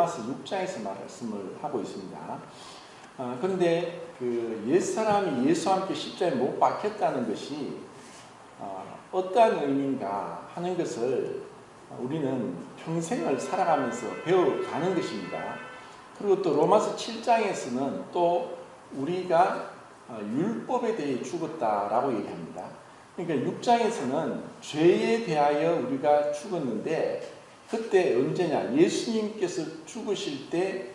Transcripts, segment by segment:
로마서 6장에서 말씀을 하고 있습니다. 그런데 그 옛사람이 예수와 함께 십자가에 못 박혔다는 것이 어떠한 의미인가 하는 것을 우리는 평생을 살아가면서 배워가는 것입니다. 그리고 또 로마서 7장에서는 또 우리가 율법에 대해 죽었다라고 얘기합니다. 그러니까 6장에서는 죄에 대하여 우리가 죽었는데 그때 언제냐? 예수님께서 죽으실 때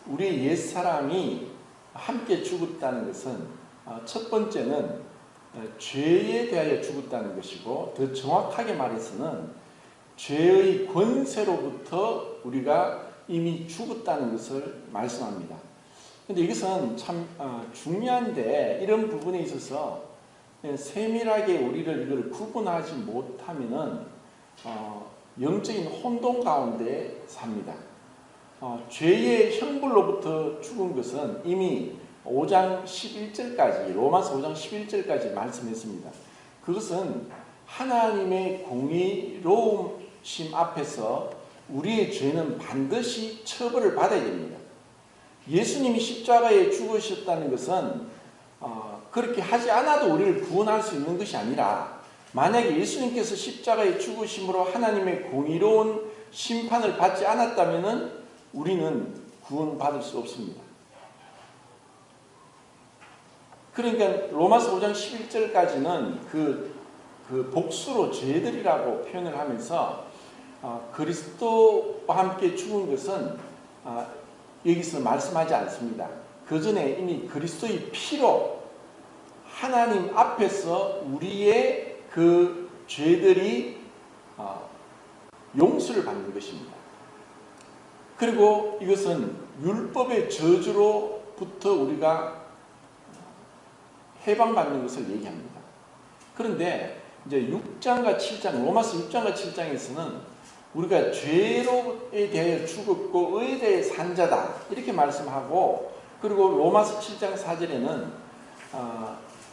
우리의 옛사람이 함께 죽었다는 것은 첫 번째는 죄에 대하여 죽었다는 것이고, 더 정확하게 말해서는 죄의 권세로부터 우리가 이미 죽었다는 것을 말씀합니다. 그런데 이것은 참 중요한데, 이런 부분에 있어서 세밀하게 우리를 이걸 구분하지 못하면은 영적인 혼돈 가운데 삽니다. 죄의 형벌로부터 죽은 것은 이미 5장 11절까지, 로마서 5장 11절까지 말씀했습니다. 그것은 하나님의 공의로우심 앞에서 우리의 죄는 반드시 처벌을 받아야 됩니다. 예수님이 십자가에 죽으셨다는 것은 그렇게 하지 않아도 우리를 구원할 수 있는 것이 아니라, 만약에 예수님께서 십자가에 죽으심으로 하나님의 공의로운 심판을 받지 않았다면 우리는 구원받을 수 없습니다. 그러니까 로마서 5장 11절까지는 그 복수로 죄들이라고 표현을 하면서 그리스도와 함께 죽은 것은 여기서 말씀하지 않습니다. 그 전에 이미 그리스도의 피로 하나님 앞에서 우리의 그 죄들이 용서를 받는 것입니다. 그리고 이것은 율법의 저주로부터 우리가 해방받는 것을 얘기합니다. 그런데 이제 6장과 7장, 로마서 6장과 7장에서는 우리가 죄로에 대해 죽었고 의에 대해 산 자다 이렇게 말씀하고, 그리고 로마서 7장 4절에는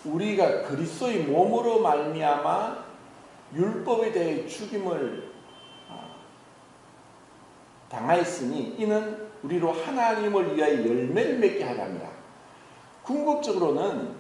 우리가 그리스도의 몸으로 말미암아 율법에 대해 죽임을 당하였으니 이는 우리로 하나님을 위하여 열매를 맺게 하려 합니다. 궁극적으로는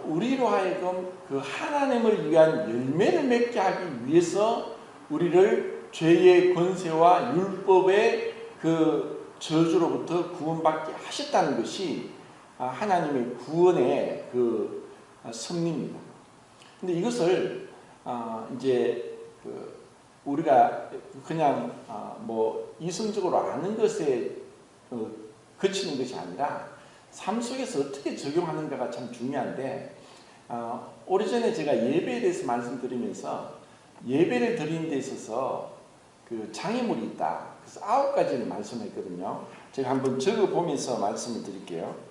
우리로 하여금 그 하나님을 위한 열매를 맺게 하기 위해서 우리를 죄의 권세와 율법의 그 저주로부터 구원받게 하셨다는 것이 하나님의 구원의 그 섭리입니다. 근데 이것을 이제 우리가 그냥 뭐 이성적으로 아는 것에 그치는 것이 아니라 삶 속에서 어떻게 적용하는가가 참 중요한데, 오래전에 제가 예배에 대해서 말씀드리면서 예배를 드리는 데 있어서 그 장애물이 있다. 그래서 9가지를 말씀했거든요. 제가 한번 적어보면서 말씀을 드릴게요.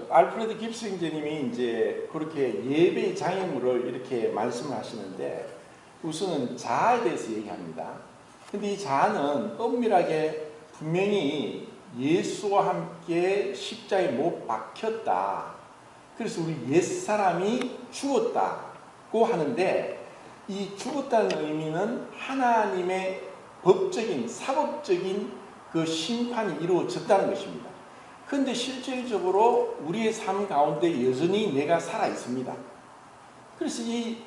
알프레드 깁스 형제님이 이제 그렇게 예배의 장애물을 이렇게 말씀을 하시는데, 우선은 자아에 대해서 얘기합니다. 근데 이 자아는 엄밀하게 분명히 예수와 함께 십자가에 못 박혔다. 그래서 우리 옛사람이 죽었다고 하는데, 이 죽었다는 의미는 하나님의 법적인, 사법적인 그 심판이 이루어졌다는 것입니다. 그런데 실질적으로 우리의 삶 가운데 여전히 내가 살아 있습니다. 그래서 이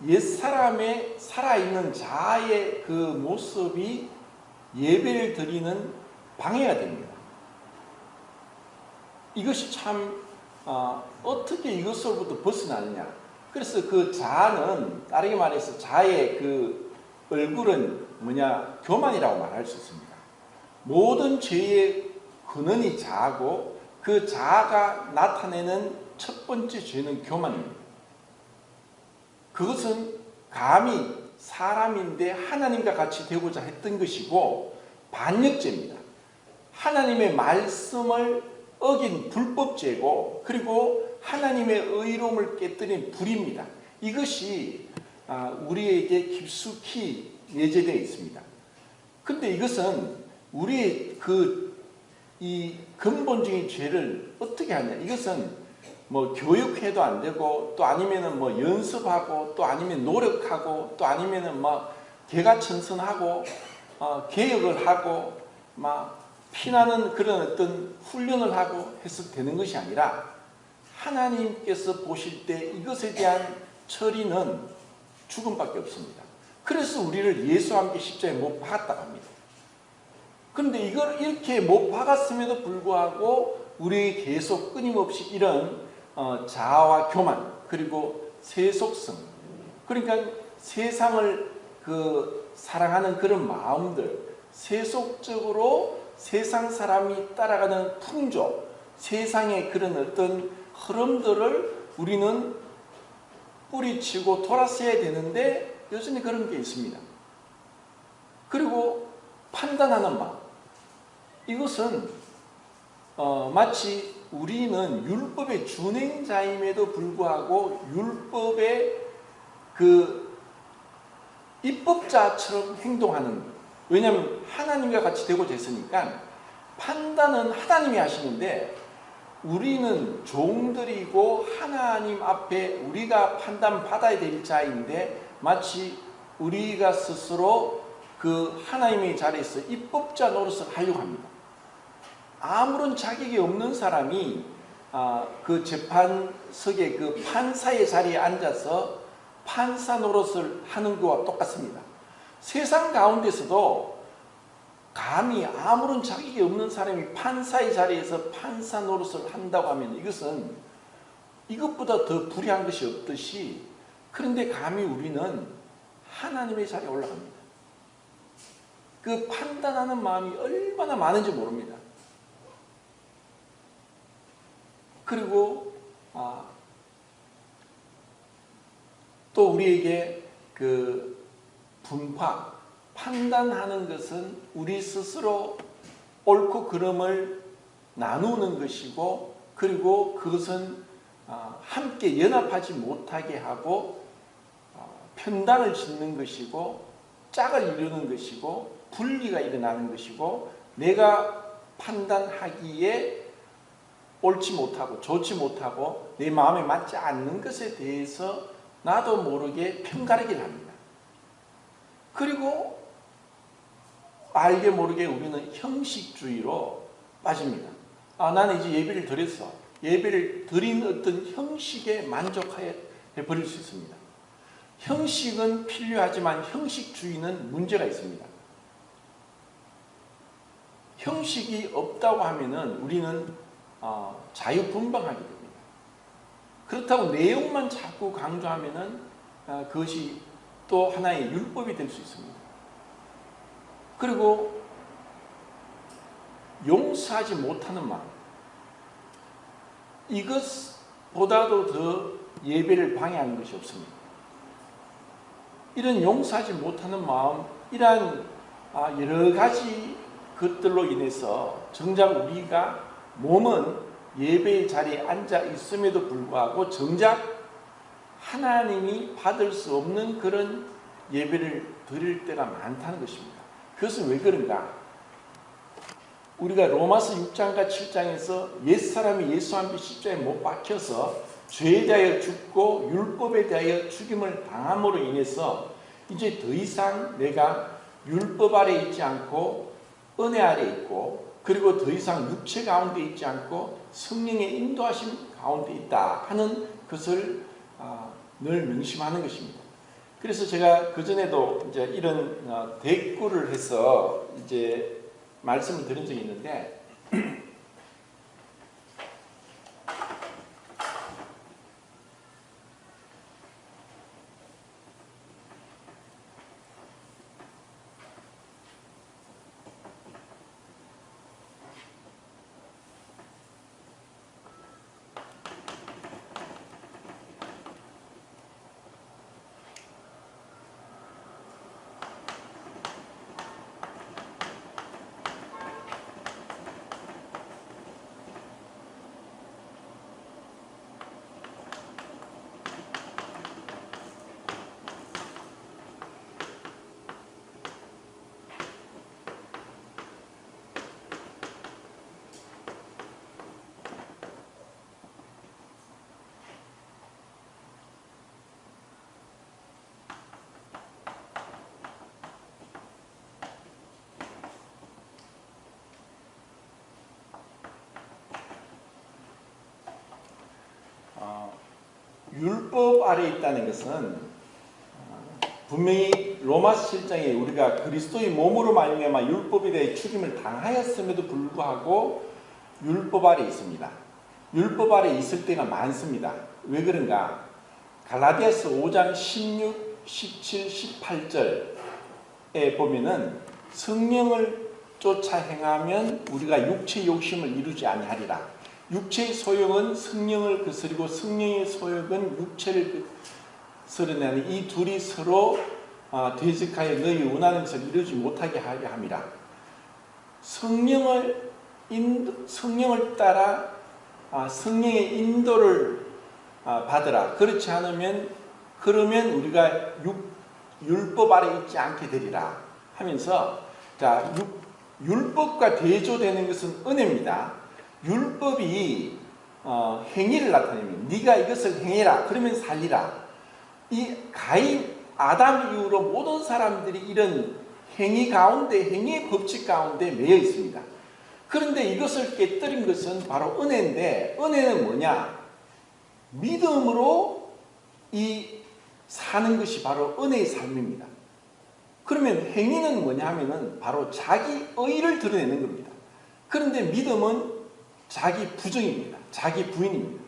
옛사람의 살아있는 자아의 그 모습이 예배를 드리는 방해가 됩니다. 이것이 참 어떻게 이것으로부터 벗어나느냐. 그래서 그 자아는 다르게 말해서 자의 그 얼굴은 뭐냐? 교만이라고 말할 수 있습니다. 모든 죄의 근원이 자아고 그 자아가 나타내는 첫 번째 죄는 교만입니다. 그것은 감히 사람인데 하나님과 같이 되고자 했던 것이고 반역죄입니다. 하나님의 말씀을 어긴 불법죄고 그리고 하나님의 의로움을 깨뜨린 불입니다. 이것이 우리에게 깊숙이 내재되어 있습니다. 그런데 이것은 우리의 이 근본적인 죄를 어떻게 하냐? 이것은 뭐 교육해도 안 되고 또 아니면은 뭐 연습하고 또 아니면 노력하고 또 아니면은 막 개가천선하고 개혁을 하고 막 피나는 그런 어떤 훈련을 하고 해서 되는 것이 아니라 하나님께서 보실 때 이것에 대한 처리는 죽음밖에 없습니다. 그래서 우리를 예수와 함께 십자가에 못 박았다고 합니다. 그런데 이걸 이렇게 못 박았음에도 불구하고 우리 계속 끊임없이 이런 자아와 교만 그리고 세속성 그러니까 세상을 사랑하는 그런 마음들 세속적으로 세상 사람이 따라가는 풍조 세상의 그런 어떤 흐름들을 우리는 뿌리치고 돌아서야 되는데 여전히 그런 게 있습니다. 그리고 판단하는 마음 이것은 마치 우리는 율법의 준행자임에도 불구하고 율법의 입법자처럼 행동하는 거예요. 왜냐하면 하나님과 같이 되고자 했으니까 판단은 하나님이 하시는데 우리는 종들이고 하나님 앞에 우리가 판단받아야 될 자인데 마치 우리가 스스로 그 하나님의 자리에서 입법자 노릇을 하려고 합니다. 아무런 자격이 없는 사람이 그 재판석의 그 판사의 자리에 앉아서 판사 노릇을 하는 것과 똑같습니다. 세상 가운데서도 감히 아무런 자격이 없는 사람이 판사의 자리에서 판사 노릇을 한다고 하면 이것은 이것보다 더 불의한 것이 없듯이 그런데 감히 우리는 하나님의 자리에 올라갑니다. 그 판단하는 마음이 얼마나 많은지 모릅니다. 그리고 또 우리에게 그 분파, 판단하는 것은 우리 스스로 옳고 그름을 나누는 것이고 그리고 그것은 함께 연합하지 못하게 하고 편단을 짓는 것이고 짝을 이루는 것이고 분리가 일어나는 것이고 내가 판단하기에 옳지 못하고 좋지 못하고 내 마음에 맞지 않는 것에 대해서 나도 모르게 편가르기를 합니다. 그리고 알게 모르게 우리는 형식주의로 빠집니다. 나는 이제 예배를 드렸어. 예배를 드린 어떤 형식에 만족해 버릴 수 있습니다. 형식은 필요하지만 형식주의는 문제가 있습니다. 형식이 없다고 하면은 우리는 자유분방하게 됩니다. 그렇다고 내용만 자꾸 강조하면은 그것이 또 하나의 율법이 될 수 있습니다. 그리고 용서하지 못하는 마음 이것보다도 더 예배를 방해하는 것이 없습니다. 이런 용서하지 못하는 마음 이러한 여러 가지 것들로 인해서 정작 우리가 몸은 예배의 자리에 앉아 있음에도 불구하고 정작 하나님이 받을 수 없는 그런 예배를 드릴 때가 많다는 것입니다. 그것은 왜 그런가? 우리가 로마서 6장과 7장에서 옛사람이 예수 함께 십자가에 못 박혀서 죄에 대하여 죽고 율법에 대하여 죽임을 당함으로 인해서 이제 더 이상 내가 율법 아래 있지 않고 은혜 아래 있고 그리고 더 이상 육체 가운데 있지 않고 성령의 인도하심 가운데 있다 하는 것을 늘 명심하는 것입니다. 그래서 제가 그전에도 이제 이런 대꾸를 해서 이제 말씀을 드린 적이 있는데 율법 아래 있다는 것은 분명히 로마서 7장에 우리가 그리스도의 몸으로 말미암아 율법에 대해 죽임을 당하였음에도 불구하고 율법 아래 있습니다. 율법 아래 있을 때가 많습니다. 왜 그런가? 갈라디아서 5장 16, 17, 18절에 보면은 성령을 쫓아 행하면 우리가 육체의 욕심을 이루지 아니하리라. 육체의 소욕은 성령을 거스리고 성령의 소욕은 육체를 거스르나니 이 둘이 서로 대적하여 너희 원하는 것을 이루지 못하게 하게 함이라. 성령을 따라 성령의 인도를 받으라. 그렇지 않으면 그러면 우리가 율법 아래 있지 않게 되리라 하면서 자 율법과 대조되는 것은 은혜입니다. 율법이 행위를 나타냅니다. 네가 이것을 행해라. 그러면 살리라. 이 가인, 아담 이후로 모든 사람들이 이런 행위의 법칙 가운데 매여 있습니다. 그런데 이것을 깨뜨린 것은 바로 은혜인데 은혜는 뭐냐? 믿음으로 사는 것이 바로 은혜의 삶입니다. 그러면 행위는 뭐냐 하면은 바로 자기 의를 드러내는 겁니다. 그런데 믿음은 자기 부정입니다. 자기 부인입니다.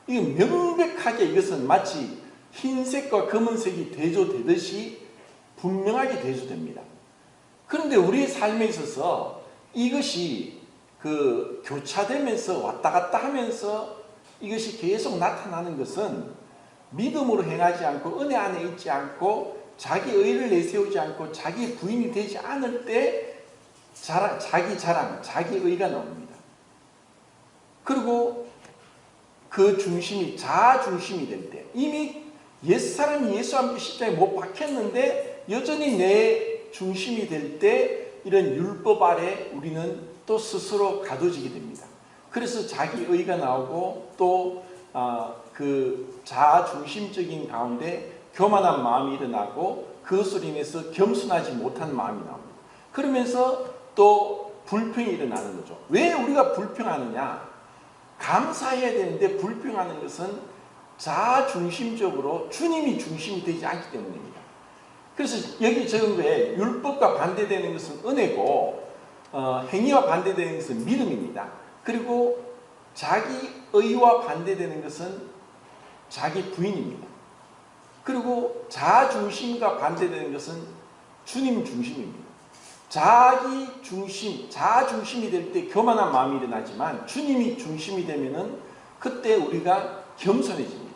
이게 명백하게 이것은 마치 흰색과 검은색이 대조되듯이 분명하게 대조됩니다. 그런데 우리의 삶에 있어서 이것이 교차되면서 왔다 갔다 하면서 이것이 계속 나타나는 것은 믿음으로 행하지 않고 은혜 안에 있지 않고 자기 의를 내세우지 않고 자기 부인이 되지 않을 때 자기 자랑, 자기 의가 나옵니다. 그리고 그 중심이 자아 중심이 될 때 이미 옛사람이 예수와 함께 십자가에 못 박혔는데 여전히 내 중심이 될 때 이런 율법 아래 우리는 또 스스로 가둬지게 됩니다. 그래서 자기 의가 나오고 또 그 자아 중심적인 가운데 교만한 마음이 일어나고 그것으로 인해서 겸손하지 못한 마음이 나옵니다. 그러면서 또 불평이 일어나는 거죠. 왜 우리가 불평하느냐? 감사해야 되는데 불평하는 것은 자아 중심적으로 주님이 중심이 되지 않기 때문입니다. 그래서 여기 적은 거에 율법과 반대되는 것은 은혜고 행위와 반대되는 것은 믿음입니다. 그리고 자기 의와 반대되는 것은 자기 부인입니다. 그리고 자아 중심과 반대되는 것은 주님 중심입니다. 자아 중심이 될 때 교만한 마음이 일어나지만 주님이 중심이 되면은 그때 우리가 겸손해집니다.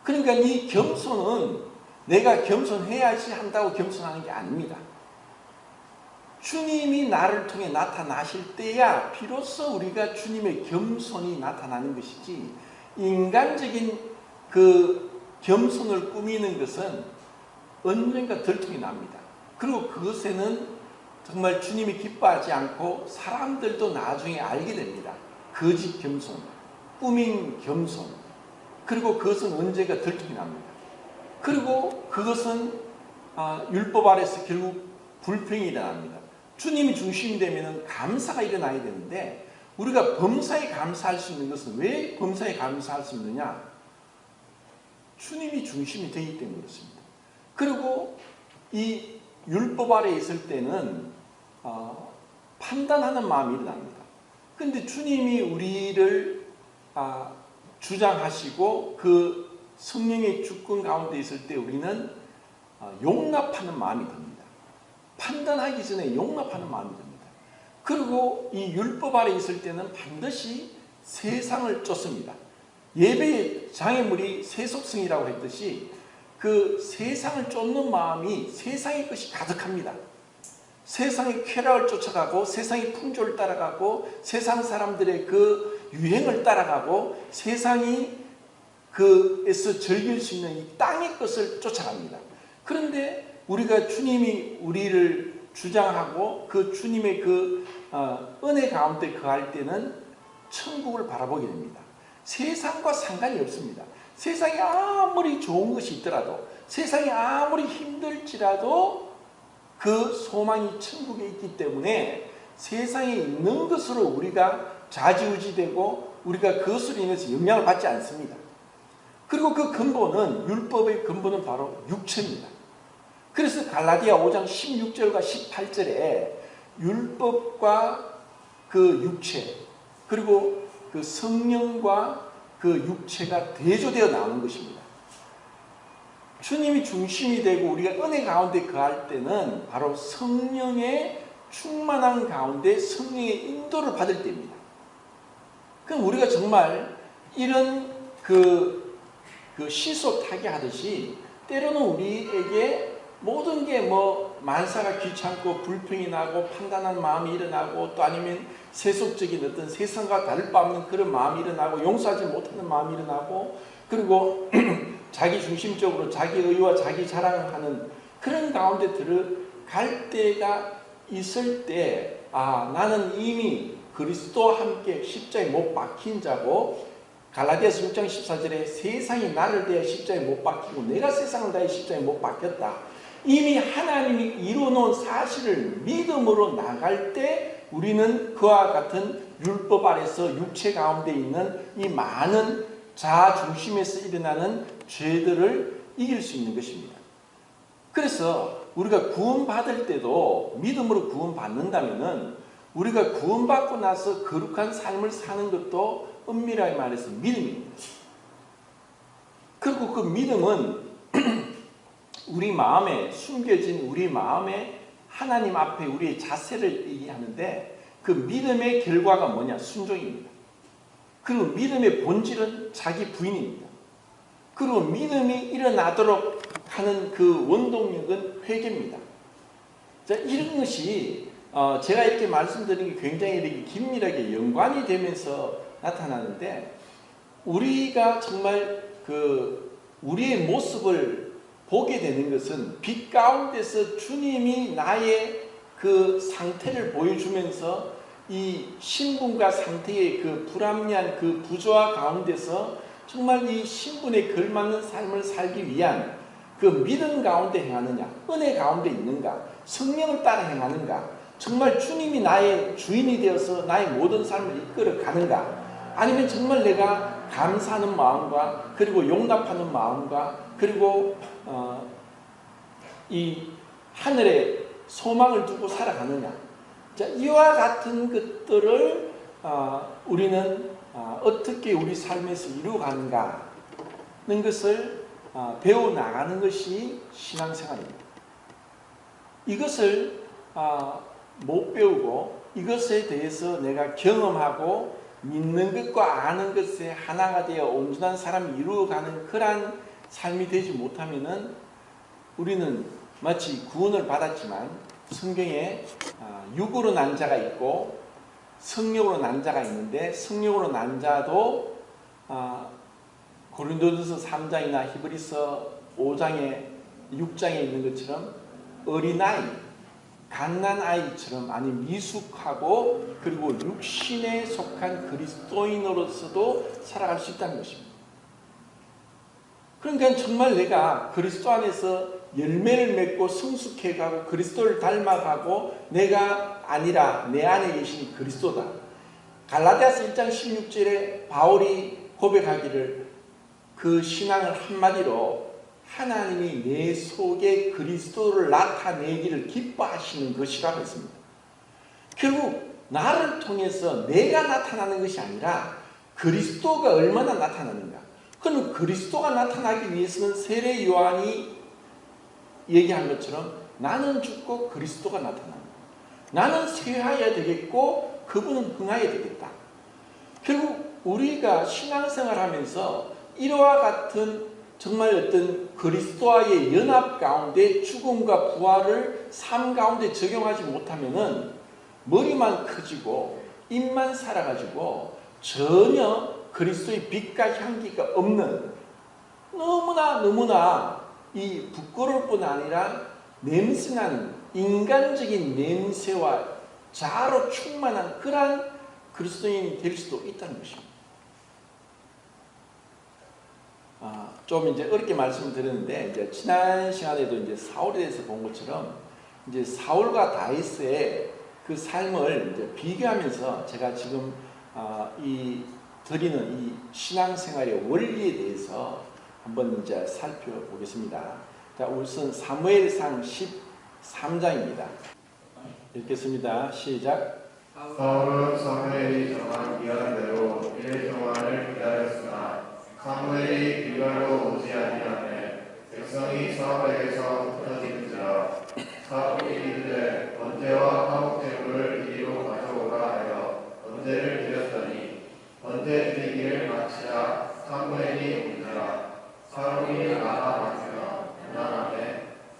그러니까 이 겸손은 내가 겸손해야지 한다고 겸손하는 게 아닙니다. 주님이 나를 통해 나타나실 때야 비로소 우리가 주님의 겸손이 나타나는 것이지 인간적인 그 겸손을 꾸미는 것은 언젠가 들통이 납니다. 그리고 그것에는 정말 주님이 기뻐하지 않고 사람들도 나중에 알게 됩니다. 거짓 겸손, 꾸민 겸손. 그리고 그것은 언제가 들통이 납니다. 그리고 그것은 율법 아래서 결국 불평이 일어납니다. 주님이 중심이 되면 감사가 일어나야 되는데 우리가 범사에 감사할 수 있는 것은 왜 범사에 감사할 수 있느냐? 주님이 중심이 되기 때문에 그렇습니다. 그리고 이 율법 아래 있을 때는 판단하는 마음이 일어납니다. 그런데 주님이 우리를 주장하시고 그 성령의 주권 가운데 있을 때 우리는 용납하는 마음이 듭니다. 판단하기 전에 용납하는 마음이 듭니다. 그리고 이 율법 아래 있을 때는 반드시 세상을 쫓습니다. 예배의 장애물이 세속성이라고 했듯이 그 세상을 쫓는 마음이 세상의 것이 가득합니다. 세상의 쾌락을 쫓아가고 세상의 풍조를 따라가고 세상 사람들의 그 유행을 따라가고 세상이 그에서 즐길 수 있는 이 땅의 것을 쫓아갑니다. 그런데 우리가 주님이 우리를 주장하고 그 주님의 그 은혜 가운데 거할 때는 천국을 바라보게 됩니다. 세상과 상관이 없습니다. 세상에 아무리 좋은 것이 있더라도 세상이 아무리 힘들지라도 그 소망이 천국에 있기 때문에 세상에 있는 것으로 우리가 좌지우지되고 우리가 그것으로 인해서 영향을 받지 않습니다. 그리고 그 근본은 율법의 근본은 바로 육체입니다. 그래서 갈라디아 5장 16절과 18절에 율법과 그 육체 그리고 그 성령과 그 육체가 대조되어 나오는 것입니다. 주님이 중심이 되고 우리가 은혜 가운데 거할 때는 바로 성령의 충만한 가운데 성령의 인도를 받을 때입니다. 그럼 우리가 정말 이런 그 시소 타기 하듯이 때로는 우리에게 모든 게 뭐 만사가 귀찮고 불평이 나고 판단하는 마음이 일어나고 또 아니면 세속적인 어떤 세상과 다를 바 없는 그런 마음이 일어나고 용서하지 못하는 마음이 일어나고 그리고 자기 중심적으로 자기 의와 자기 자랑을 하는 그런 가운데 들어갈 때가 있을 때 나는 이미 그리스도와 함께 십자가에 못 박힌 자고 갈라디아서 6장 14절에 세상이 나를 대해 십자가에 못 박히고 내가 세상을 대해 십자가에 못 박혔다. 이미 하나님이 이루어놓은 사실을 믿음으로 나갈 때 우리는 그와 같은 율법 아래서 육체 가운데 있는 이 많은 자아 중심에서 일어나는 죄들을 이길 수 있는 것입니다. 그래서 우리가 구원받을 때도 믿음으로 구원받는다면 우리가 구원받고 나서 거룩한 삶을 사는 것도 엄밀하게 말해서 믿음입니다. 그리고 그 믿음은 우리 마음에 숨겨진 우리 마음에 하나님 앞에 우리의 자세를 얘기하는데 그 믿음의 결과가 뭐냐? 순종입니다. 그리고 믿음의 본질은 자기 부인입니다. 그리고 믿음이 일어나도록 하는 그 원동력은 회개입니다. 자, 이런 것이 제가 이렇게 말씀드린 게 굉장히 이렇게 긴밀하게 연관이 되면서 나타나는데 우리가 정말 우리의 모습을 보게 되는 것은 빛 가운데서 주님이 나의 그 상태를 보여주면서 이 신분과 상태의 그 불합리한 그 부조화 가운데서 정말 이 신분에 걸맞는 삶을 살기 위한 그 믿음 가운데 행하느냐, 은혜 가운데 있는가, 성령을 따라 행하는가, 정말 주님이 나의 주인이 되어서 나의 모든 삶을 이끌어 가는가, 아니면 정말 내가 감사하는 마음과 그리고 용납하는 마음과 그리고 이 하늘에 소망을 두고 살아가느냐. 자, 이와 같은 것들을 우리는 어떻게 우리 삶에서 이루어가는가 하는 것을 배워나가는 것이 신앙생활입니다. 이것을 못 배우고 이것에 대해서 내가 경험하고 믿는 것과 아는 것에 하나가 되어 온전한 사람이 이루어가는 그러한 삶이 되지 못하면은 우리는 마치 구원을 받았지만 성경에 육으로 난 자가 있고 성령으로 난 자가 있는데 성령으로 난 자도 고린도전서 3장이나 히브리서 5장에 6장에 있는 것처럼 어린아이, 갓난아이처럼 아니 미숙하고 그리고 육신에 속한 그리스도인으로서도 살아갈 수 있다는 것입니다. 그러니까 정말 내가 그리스도 안에서 열매를 맺고 성숙해가고 그리스도를 닮아가고 내가 아니라 내 안에 계신 그리스도다. 갈라디아서 1장 16절에 바울이 고백하기를 그 신앙을 한마디로 하나님이 내 속에 그리스도를 나타내기를 기뻐하시는 것이라고 했습니다. 결국 나를 통해서 내가 나타나는 것이 아니라 그리스도가 얼마나 나타나는가. 그럼 그리스도가 나타나기 위해서는 세례 요한이 얘기한 것처럼 나는 죽고 그리스도가 나타납니다. 나는 쇠하여야 되겠고 그분은 흥하여야 되겠다. 결국 우리가 신앙생활하면서 이와 같은 정말 어떤 그리스도와의 연합 가운데 죽음과 부활을 삶 가운데 적용하지 못하면은 머리만 커지고 입만 살아가지고 전혀 그리스도의 빛과 향기가 없는 너무나 이 부끄러울 뿐 아니라 냄새나는 인간적인 냄새와 자아로 충만한 그러한 그리스도인이 될 수도 있다는 것입니다. 좀 이제 어렵게 말씀드렸는데 이제 지난 시간에도 이제 사울에 대해서 본 것처럼 이제 사울과 다윗의 그 삶을 이제 비교하면서 제가 지금 드리는 이 신앙생활의 원리에 대해서 한번 이제 살펴보겠습니다. 자, 우선 사무엘상 13장입니다. 읽겠습니다. 시작. 사울은 사무엘이 정한 기한대로 1일 동안을 기다렸으나 사무엘이 길갈로 오지 아니하매 백성이 사울에게서 흩어지는지라. 사울이 이르되 번제와 화목제물을 이리로 가져오라 하여 번제를 드렸더니 번제 드리기를 마치자 사무엘이 온지라. 사울이 나가 왔으나 무난하매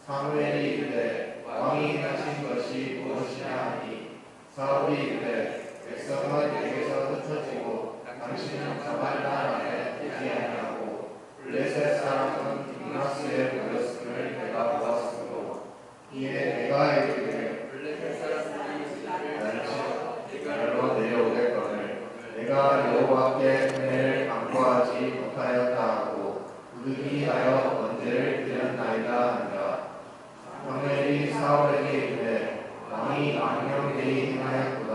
사무엘이 이르되 왕이 하신 것이 무엇이냐 하니 사울이 이르되 백성은 내게서 흩어지고 당신은 가발단 안에 있지 아니하고 블레셋 사람은 빅마스에 모였음을 내가 보았으므로 이에 내가 이르되 블레셋 사람들이 날로 내려오겠거늘 내가 여호와께 은혜를 간구하지 못하였다 하고 부득이 하여 번제를 드렸나이다 하니라. 사무엘이 사울에게 이르되 왕이 망령되이 행하였도다.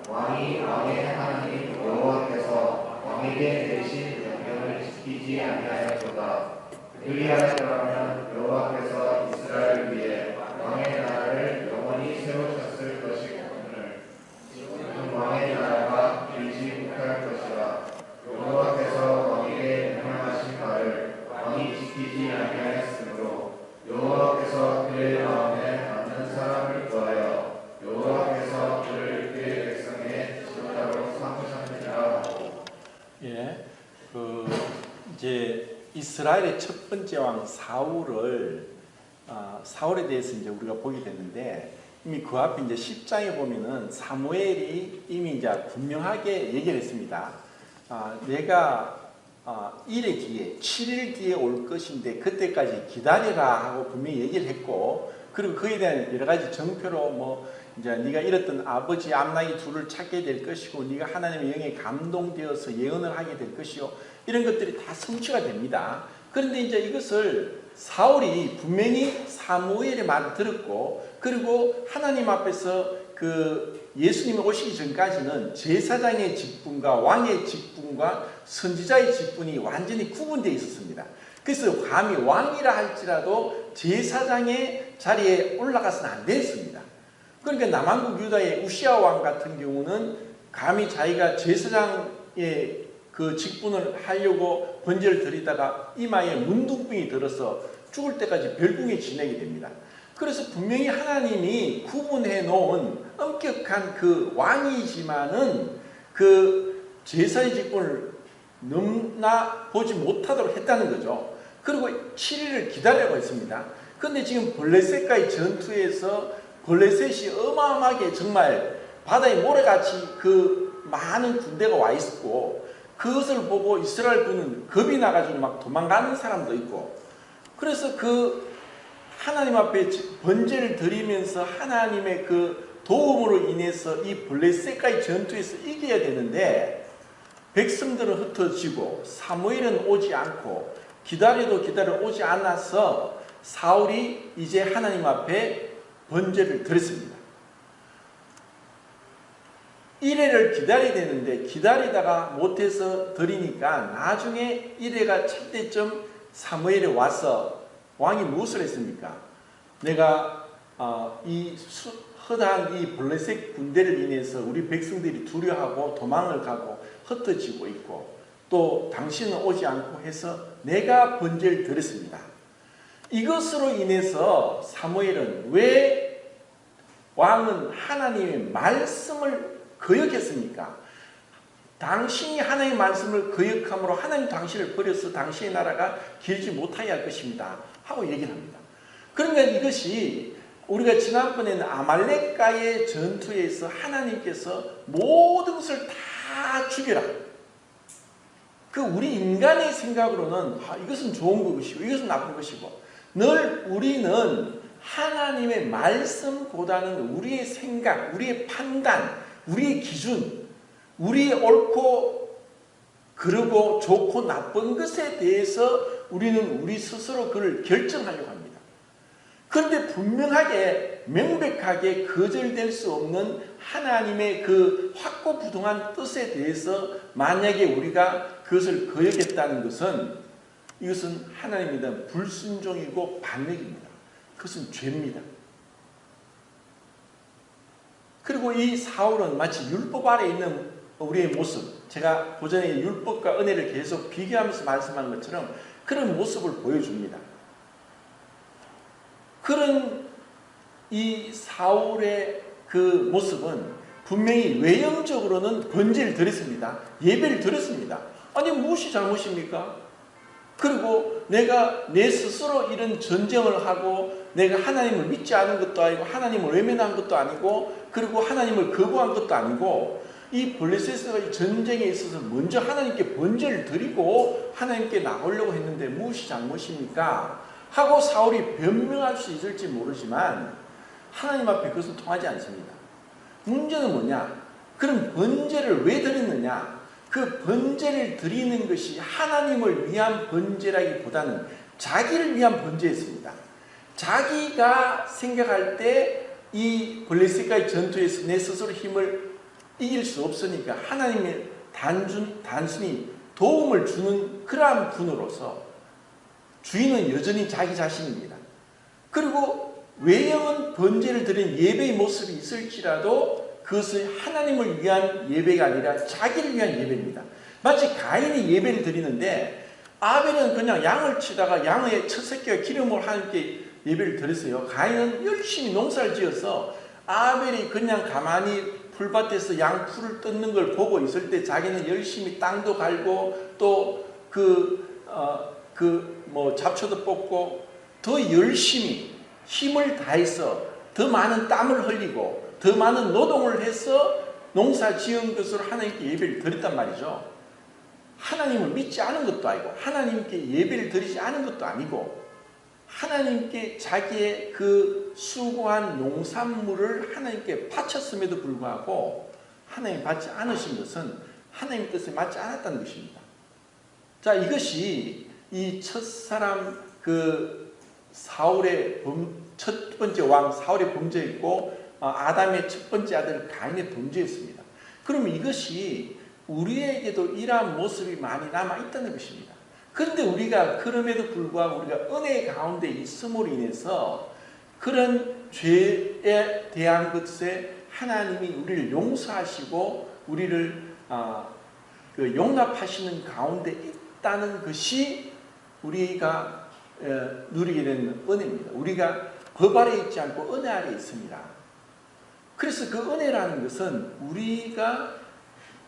왕이 왕의 하나님 여호와께서 왕에게 내리신 명령을 지키지 아니하였도다. 그리하였더라면 여호와께서 이스라엘을 위해 왕의 나라를 영원히 세우셨을 것이거늘 지금 왕의 나라가 길지 못할 것이라. 여호와께서 왕에게 명령하신 바를 왕이 지키지 아니하였으므로 여호와께서 그의 마음에 맞는 사람을 구하여 여호와께서 그를 그의 백성의 지도자로 삼으셨느니라. 예, 이제 이스라엘의 첫 번째 왕 사울에 대해서 이제 우리가 보게 됐는데 이미 그 앞에 이제 10장에 보면은 사무엘이 이미 이제 분명하게 얘기를 했습니다. 내가 1일 뒤에 7일 뒤에 올 것인데 그때까지 기다려라 하고 분명히 얘기를 했고, 그리고 그에 대한 여러 가지 정표로 뭐 이제 네가 잃었던 아버지 암나기 둘을 찾게 될 것이고 네가 하나님의 영에 감동되어서 예언을 하게 될 것이요, 이런 것들이 다 성취가 됩니다. 그런데 이제 이것을 사울이 분명히 사무엘의 말을 들었고, 그리고 하나님 앞에서 그 예수님이 오시기 전까지는 제사장의 직분과 왕의 직분과 선지자의 직분이 완전히 구분되어 있었습니다. 그래서 감히 왕이라 할지라도 제사장의 자리에 올라가서는 안 됐습니다. 그러니까 남한국 유다의 우시아 왕 같은 경우는 감히 자기가 제사장의 그 직분을 하려고 번제를 드리다가 이마에 문둥병이 들어서 죽을 때까지 별궁에 지내게 됩니다. 그래서 분명히 하나님이 구분해 놓은 엄격한 그 왕이지만은 그 제사의 직분을 넘나 보지 못하도록 했다는 거죠. 그리고 7일을 기다리라고 했습니다. 그런데 지금 블레셋과의 전투에서 블레셋이 어마어마하게 정말 바다에 모래같이 그 많은 군대가 와 있었고, 그것을 보고 이스라엘 군은 겁이 나가지고 막 도망가는 사람도 있고, 그래서 그 하나님 앞에 번제를 드리면서 하나님의 그 도움으로 인해서 이 블레셋과의 전투에서 이겨야 되는데 백성들은 흩어지고 사무엘은 오지 않고 기다려도 오지 않아서 사울이 이제 하나님 앞에 번제를 드렸습니다. 이래를 기다려야 되는데 기다리다가 못해서 드리니까 나중에 이래가 찰 때쯤 사무엘이 와서 왕이 무엇을 했습니까? 내가 허다한 이 블레셋 군대를 인해서 우리 백성들이 두려워하고 도망을 가고 흩어지고 있고 또 당신은 오지 않고 해서 내가 번제를 드렸습니다. 이것으로 인해서 사무엘은 왜 왕은 하나님의 말씀을 거역했습니까? 당신이 하나님의 말씀을 거역함으로 하나님 당신을 버려서 당신의 나라가 길지 못하게 할 것입니다 하고 얘기를 합니다. 그러니까 이것이 우리가 지난번에는 아말렉과의 전투에서 하나님께서 모든 것을 다 죽여라. 그 우리 인간의 생각으로는 이것은 좋은 것이고 이것은 나쁜 것이고 늘 우리는 하나님의 말씀보다는 우리의 생각, 우리의 판단, 우리의 기준, 우리의 옳고 그르고 좋고 나쁜 것에 대해서 우리는 우리 스스로 그를 결정하려고 합니다. 그런데 분명하게 명백하게 거절될 수 없는 하나님의 그 확고부동한 뜻에 대해서 만약에 우리가 그것을 거역했다는 것은 이것은 하나님에 대한 불순종이고 반역입니다. 그것은 죄입니다. 그리고 이 사울은 마치 율법 아래 있는 우리의 모습, 제가 고전에 율법과 은혜를 계속 비교하면서 말씀한 것처럼 그런 모습을 보여줍니다. 그런 이 사울의 그 모습은 분명히 외형적으로는 번제를 드렸습니다. 예배를 드렸습니다. 아니 무엇이 잘못입니까? 그리고 내가 내 스스로 이런 전쟁을 하고 내가 하나님을 믿지 않은 것도 아니고 하나님을 외면한 것도 아니고 그리고 하나님을 거부한 것도 아니고 이 블레셋의 전쟁에 있어서 먼저 하나님께 번제를 드리고 하나님께 나오려고 했는데 무엇이 잘못입니까? 하고 사울이 변명할 수 있을지 모르지만 하나님 앞에 그것은 통하지 않습니다. 문제는 뭐냐? 그럼 번제를 왜 드렸느냐? 그 번제를 드리는 것이 하나님을 위한 번제라기보다는 자기를 위한 번제였습니다. 자기가 생각할 때 이 블레셋과의 전투에서 내 스스로 힘을 이길 수 없으니까 하나님의 단순히 도움을 주는 그러한 분으로서 주인은 여전히 자기 자신입니다. 그리고 외형은 번제를 드린 예배의 모습이 있을지라도 그것은 하나님을 위한 예배가 아니라 자기를 위한 예배입니다. 마치 가인이 예배를 드리는데 아벨은 그냥 양을 치다가 양의 첫 새끼와 기름을 하나님께 예배를 드렸어요. 가인은 열심히 농사를 지어서 아벨이 그냥 가만히 풀밭에서 양 풀을 뜯는 걸 보고 있을 때 자기는 열심히 땅도 갈고 또 잡초도 뽑고 더 열심히 힘을 다해서 더 많은 땀을 흘리고 더 많은 노동을 해서 농사 지은 것으로 하나님께 예배를 드렸단 말이죠. 하나님을 믿지 않은 것도 아니고 하나님께 예배를 드리지 않은 것도 아니고 하나님께 자기의 그 수고한 농산물을 하나님께 바쳤음에도 불구하고 하나님 받지 않으신 것은 하나님 뜻에 맞지 않았다는 것입니다. 자, 이것이 이 첫사람 그 사울의 첫 번째 왕 사울의 범죄였고 아담의 첫 번째 아들 가인의 범죄였습니다. 그러면 이것이 우리에게도 이러한 모습이 많이 남아있다는 것입니다. 그런데 우리가 그럼에도 불구하고 우리가 은혜 가운데 있음으로 인해서 그런 죄에 대한 것에 하나님이 우리를 용서하시고 우리를 용납하시는 가운데 있다는 것이 우리가 누리게 되는 은혜입니다. 우리가 법 아래 있지 않고 은혜 아래 있습니다. 그래서 그 은혜라는 것은 우리가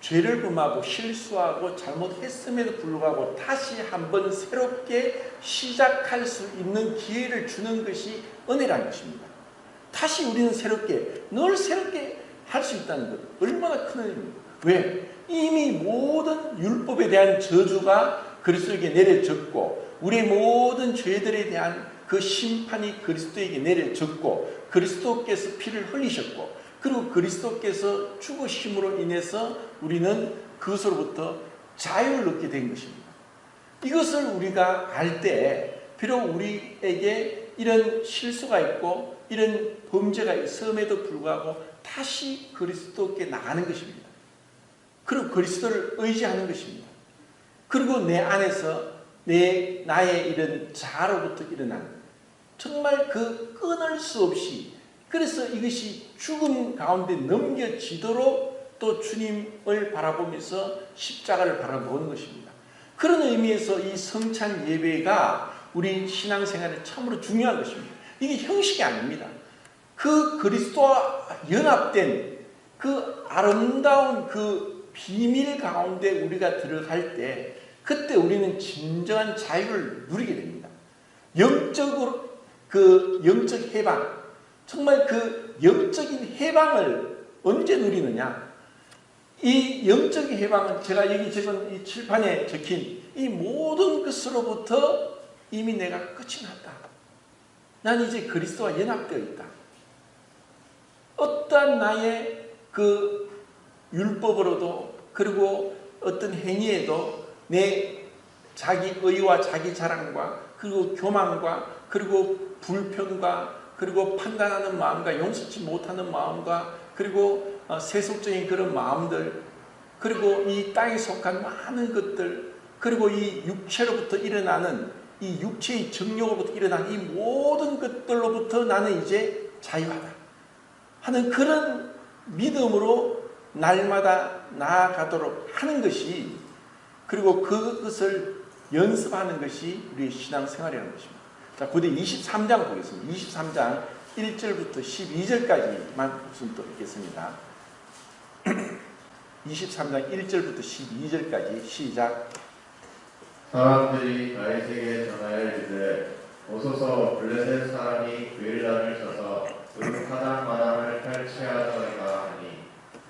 죄를 범하고 실수하고 잘못했음에도 불구하고 다시 한번 새롭게 시작할 수 있는 기회를 주는 것이 은혜라는 것입니다. 다시 우리는 늘 새롭게 할 수 있다는 것, 얼마나 큰 은혜입니까? 왜? 이미 모든 율법에 대한 저주가 그리스도에게 내려졌고 우리의 모든 죄들에 대한 그 심판이 그리스도에게 내려졌고 그리스도께서 피를 흘리셨고 그리고 그리스도께서 죽으심으로 인해서 우리는 그것으로부터 자유를 얻게 된 것입니다. 이것을 우리가 알 때 비록 우리에게 이런 실수가 있고 이런 범죄가 있음에도 불구하고 다시 그리스도께 나가는 것입니다. 그리고 그리스도를 의지하는 것입니다. 그리고 내 안에서 나의 이런 자아로부터 일어난 정말 그 끊을 수 없이, 그래서 이것이 죽음 가운데 넘겨지도록 또 주님을 바라보면서 십자가를 바라보는 것입니다. 그런 의미에서 이 성찬 예배가 우리 신앙생활에 참으로 중요한 것입니다. 이게 형식이 아닙니다. 그 그리스도와 연합된 그 아름다운 그 비밀 가운데 우리가 들어갈 때, 그때 우리는 진정한 자유를 누리게 됩니다. 영적으로 그 영적 해방, 정말 그 영적인 해방을 언제 누리느냐? 이 영적인 해방은 제가 여기 적은 이 칠판에 적힌 이 모든 것으로부터 이미 내가 끝이 났다. 난 이제 그리스도와 연합되어 있다. 어떠한 나의 그 율법으로도, 그리고 어떤 행위에도 내 자기 의와 자기 자랑과, 그리고 교만과, 그리고 불평과, 그리고 판단하는 마음과 용서치 못하는 마음과, 그리고 세속적인 그런 마음들, 그리고 이 땅에 속한 많은 것들, 그리고 이 육체로부터 일어나는 이 육체의 정욕으로부터 일어나는 이 모든 것들로부터 나는 이제 자유하다 하는 그런 믿음으로 날마다 나아가도록 하는 것이, 그리고 그것을 연습하는 것이 우리의 신앙생활이라는 것입니다. 자, 고대 23장 보겠습니다. 23장 1절부터 12절까지만 좀 또 읽겠습니다. 23장 1절부터 12절까지 시작. 사람들이 다윗에게 전하여 이르되 오소서 블레셋 사람이 그일란을 쳐서 파단 마당을 탈취하더이다 하니,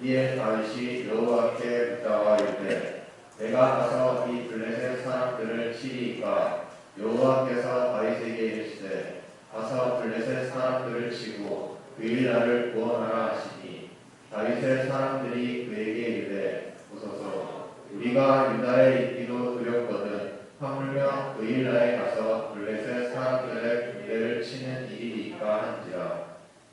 이에 다윗이 여호와께 묻다가 이르되 내가 가서 이 블레셋 사람들을 치리이까? 여호와께서 다윗에게 이르시되 가서 블레셋 사람들을 치고 그일란을 구원하라 하시니, 다윗의 사람들이 그에게 이르되 오소서 우리가 유다에 있기도 두렵거든 하물며 그일라에 가서 블레셋 사람들의 군대를 치는 일이니까 한지라.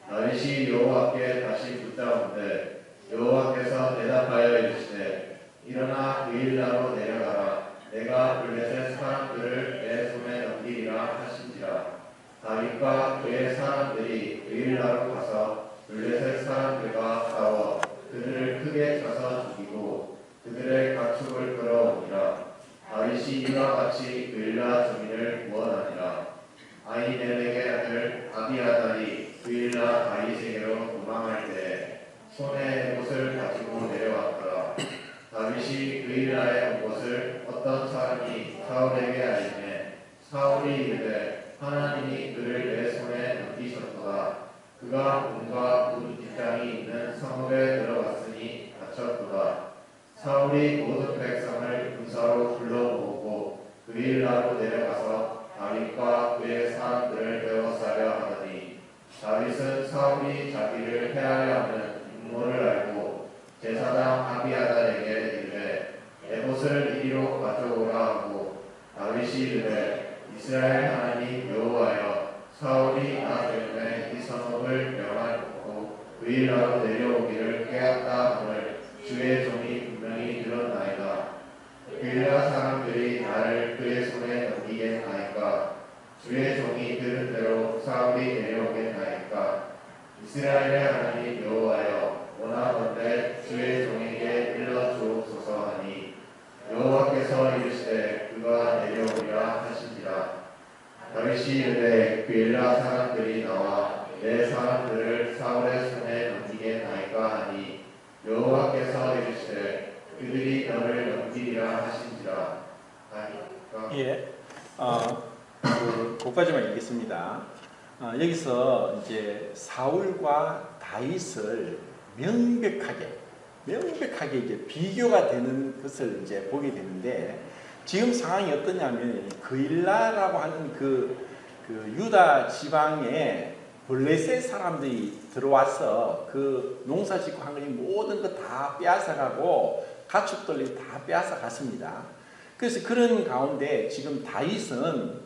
다윗이 여호와께 다시 묻다온데 여호와께서 대답하여 이르시되 일어나 그일라로 내려가라. 내가 블레셋 사람들을 내 손에 넘기리라 하신지라. 다윗과 그의 사람들이 그일라로 가서 블레셋 사람들과 싸워 그들을 크게 쳐서 죽이고 그들의 가축을 끌어오니라. 다윗이 이와 같이 그일라 주민을 구원하니라. 아히멜렉의 아들 아비아달이 그일라 다윗에게로 도망할 때 손에 옷을 가지고 내려왔더라. 다윗이 그일라에 온 것을 어떤 사람이 사울에게 알리매 사울이 이르되 하나님이 그를 내 손에 넘기셨도다. 그가 문과 문 뒷장이 있는 성읍에 들어갔으니 다쳤도다. 사울이 모든 백성을 군사로 불러모으고 그일라로 내려가서 다윗과 그의 사람들을 에워싸려 하더니, 다윗은 사울이 자기를 해하려 하는 음모를 알고 제사장 아비아달에게 이르되 에봇을 이리로 가져오라 하고, 다윗이 이르되 이스라엘 하나님 여호와여, 사울이 나 때문에 이 성읍을 명하고 그일라로 내려오기를 깨웠다 함을 주의 종이 분명히 들었나이다. 그일라 사람들이 나를 그의 손에 넘기겠나이까? 주의 종이 들은 대로 사울이 내려오겠나이까? 이스라엘의 하나님 여호와여, 원하건대 주의 종에게 일러 주옵소서 하니, 여호와께서 이르시되 그가 내려오리라 하시니라. 다윗이 이르되 그일라 사람들이 나와 내 사람들을 사울의 손에 넘기겠나이까 하니, 여호와께서 이르시되 그들이 너를 넘기리라 하신지라. 예, 그까지만 읽겠습니다. 여기서 이제 사울과 다윗을 명백하게 이제 비교가 되는 것을 이제 보게 되는데, 지금 상황이 어떠냐면 그일라라고 하는 그 유다 지방에 블레셋 사람들이 들어와서 그 농사짓고 한 것이 모든 거 다 빼앗아가고 가축들이 다 빼앗아갔습니다. 그래서 그런 가운데 지금 다윗은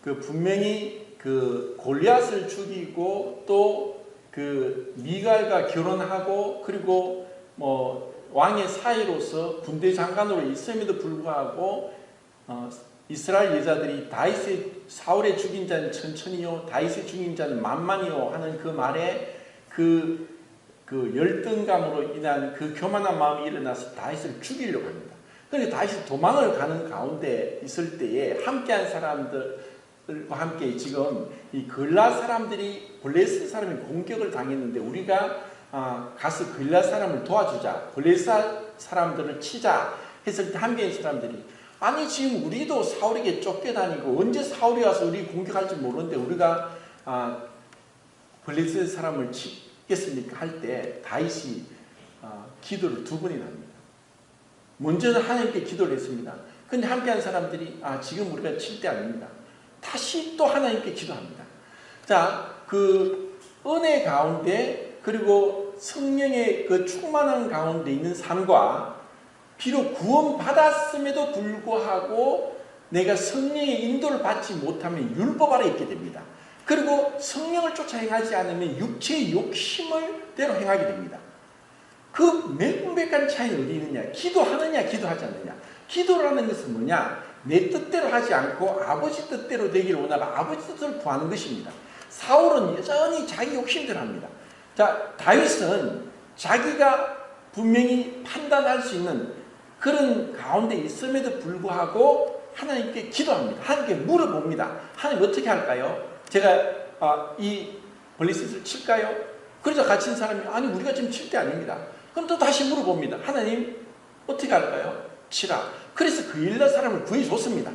그 분명히 그 골리앗을 죽이고 또 그 미갈과 결혼하고 그리고 뭐 왕의 사이로서 군대 장관으로 있음에도 불구하고 이스라엘 여자들이 다윗의 사울의 죽인 자는 천천히요 다윗의 죽인 자는 만만히요 하는 그 말에 그 열등감으로 인한 그 교만한 마음이 일어나서 다윗을 죽이려고 합니다. 그러니까 다윗이 도망을 가는 가운데 있을 때에 함께한 사람들과 함께 지금 이 글라 사람들이 블레셋 사람이 공격을 당했는데 우리가 가서 글라 사람을 도와주자, 블레셋 사람들을 치자 했을 때 함께한 사람들이 아니 지금 우리도 사울에게 쫓겨다니고 언제 사울이 와서 우리 공격할지 모르는데 우리가 블레셋 사람을 치겠습니까? 할 때 다윗이 기도를 2번이나 합니다. 먼저는 하나님께 기도를 했습니다. 근데 함께한 사람들이 지금 우리가 칠 때 아닙니다. 다시 또 하나님께 기도합니다. 자, 그 은혜 가운데 그리고 성령의 그 충만한 가운데 있는 삶과 비록 구원받았음에도 불구하고 내가 성령의 인도를 받지 못하면 율법 아래 있게 됩니다. 그리고 성령을 쫓아 행하지 않으면 육체의 욕심을 대로 행하게 됩니다. 그 명백한 차이는 어디 있느냐? 기도하느냐 기도하지 않느냐. 기도라는 것은 뭐냐? 내 뜻대로 하지 않고 아버지 뜻대로 되기를 원하고 아버지 뜻을 구하는 것입니다. 사울은 여전히 자기 욕심대로 합니다. 자, 다윗은 자기가 분명히 판단할 수 있는 그런 가운데 있음에도 불구하고 하나님께 기도합니다. 하나님께 물어봅니다. 하나님 어떻게 할까요? 제가 이 블레셋을 칠까요? 그러자 같이 있는 사람이 아니 우리가 지금 칠 때 아닙니다. 그럼 또 다시 물어봅니다. 하나님 어떻게 할까요? 치라. 그래서 그일라 사람을 구해줬습니다.